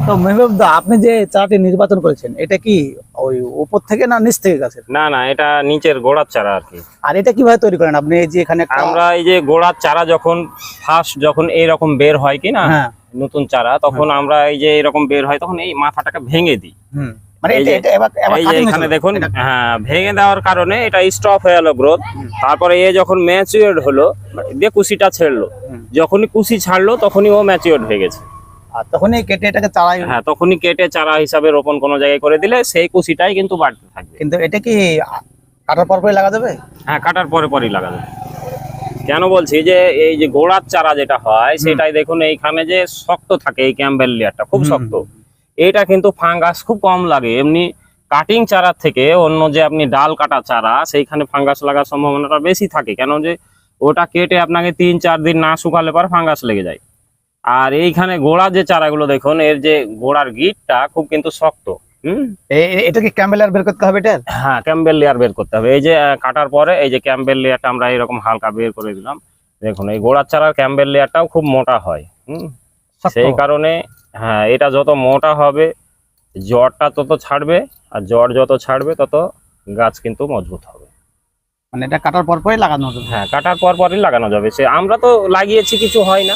তো মেহবুব দা, আপনি যে চারাটি নির্বাচন করেছেন এটা কি ওই উপর থেকে না নিচ থেকে গাছের? না না, এটা নিচের গোড়ার চারা আর কি। আর এটা কিভাবে তৈরি করেন আপনি? এই যে এখানে আমরা এই যে গোড়ার চারা যখন ফার্স্ট যখন এইরকম বের হয় কি না, হ্যাঁ, নতুন চারা, তখন আমরা এই যে এরকম বের হয় তখন এই মাথাটাকে ভেঙে দিই। মানে এই এটা যে এটা এবার এই যে এখানে দেখুন, হ্যাঁ, ভেঙে দেওয়ার কারণে এটা স্টপ হয়ে গেল গ্রোথ। তারপরে এ যখন ম্যাচিওর হলো, দিয়ে কুশিটা ছেড়লো, যখনই কুশি ছাড়লো তখনই ও ম্যাচিওর হয়ে গেছে। আর তখনই কেটে এটাকে চারাই। হ্যাঁ, তখনই কেটে চারা হিসাবে রোপণ কোনো জায়গায় করে দিলে সেই কুশিটাই কিন্তু বাড়তে থাকবে। কিন্তু এটা কি কাটার পরপরই লাগা যাবে? হ্যাঁ, কাটার পরে পরই লাগাবে। কেন বলছি যে এই যে গোড়ার চারা যেটা হয় সেটাই দেখুন এইখানে যে শক্ত থাকে, এই ক্যাম্বেল লেয়ারটা খুব শক্ত। এটা কিন্তু ফাঙ্গাস খুব কম লাগে। এমনি কাটিং চারার থেকে অন্য যে আপনি ডাল কাটা চারা, সেইখানে ফাঙ্গাস লাগার সম্ভাবনাটা বেশি থাকে। কেন যে ওটা কেটে আপনাকে 3-4 দিন না শুকালে পর ফাঙ্গাস লেগে যায়। আর এইখানে গোড়া যে চারাগুলো দেখুন, এর যে গোড়ার গিটটা খুব কিন্তু শক্ত। এটা কি ক্যাম্বেল আর বের করতে হবে এটা? হ্যাঁ, ক্যাম্বেল লেয়ার বের করতে হবে। এই যে কাটার পরে এই যে ক্যাম্বেল লেয়ারটা আমরা এরকম হালকা বের করে দিলাম। দেখুন এই গোড়ার চারার ক্যাম্বেল লেয়ারটাও খুব মোটা হয়। সেই কারণে হ্যাঁ, এটা যত মোটা হবে জড়টা তত ছাড়বে, আর জড় যত ছাড়বে তত গাছ কিন্তু মজবুত হবে। মানে এটা কাটার পরপরই লাগানো যাবে? হ্যাঁ, কাটার পর পরই লাগানো যাবে। সে আমরা তো লাগিয়েছি, কিছু হয় না।